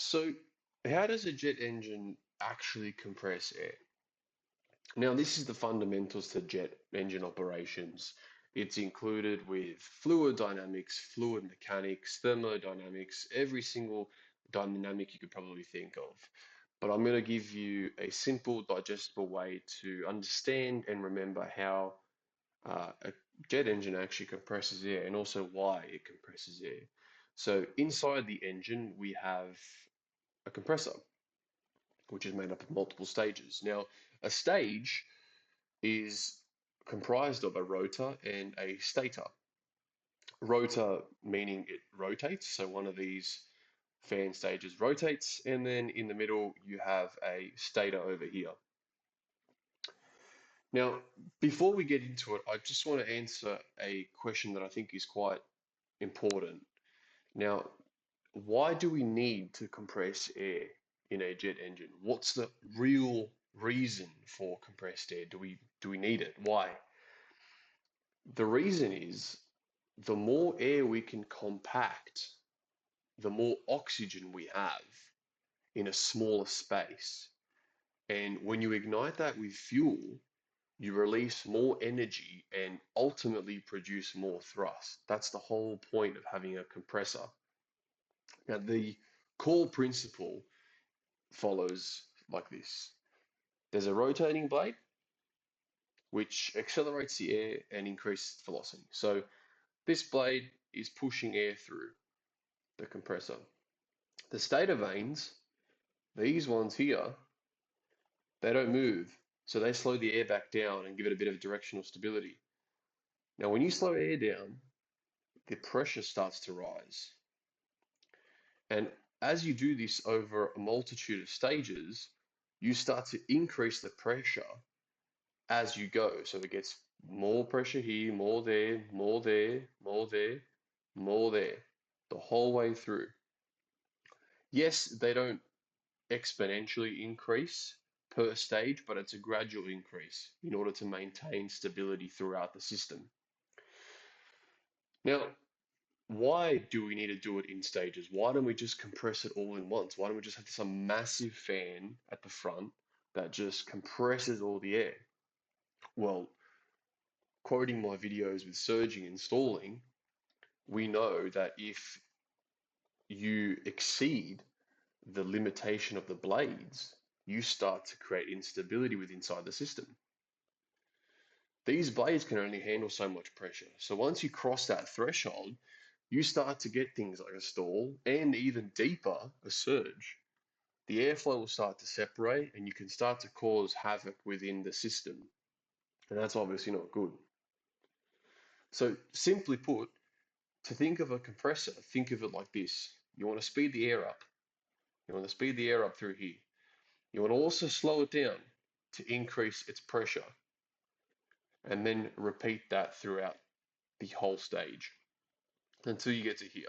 So, how does a jet engine actually compress air? Now, this is the fundamentals to jet engine operations. It's included with fluid dynamics, fluid mechanics, thermodynamics, every single dynamic you could probably think of. But I'm going to give you a simple, digestible way to understand and remember how a jet engine actually compresses air and also why it compresses air. So, inside the engine, we have a compressor, which is made up of multiple stages. Now, a stage is comprised of a rotor and a stator. Rotor meaning it rotates, so one of these fan stages rotates, and then in the middle you have a stator over here. Now, before we get into it, I just want to answer a question that I think is quite important. Now, why do we need to compress air in a jet engine? What's the real reason for compressed air? Do we need it? Why? The reason is the more air we can compact, the more oxygen we have in a smaller space. And when you ignite that with fuel, you release more energy and ultimately produce more thrust. That's the whole point of having a compressor. Now, the core principle follows like this. There's a rotating blade which accelerates the air and increases velocity. So this blade is pushing air through the compressor. The stator vanes, these ones here, they don't move. So they slow the air back down and give it a bit of directional stability. Now, when you slow air down, the pressure starts to rise. And as you do this over a multitude of stages, you start to increase the pressure as you go. So it gets more pressure here, more there, more there, more there, more there, the whole way through. Yes, they don't exponentially increase per stage, but it's a gradual increase in order to maintain stability throughout the system. Now, why do we need to do it in stages? Why don't we just compress it all in once? Why don't we just have some massive fan at the front that just compresses all the air? Well, quoting my videos with surging and stalling, we know that if you exceed the limitation of the blades, you start to create instability with inside the system. These blades can only handle so much pressure. So once you cross that threshold, you start to get things like a stall and even deeper, a surge. The airflow will start to separate and you can start to cause havoc within the system. And that's obviously not good. So simply put, to think of a compressor, think of it like this. You want to speed the air up. You want to speed the air up through here. You want to also slow it down to increase its pressure and then repeat that throughout the whole stage until you get to here.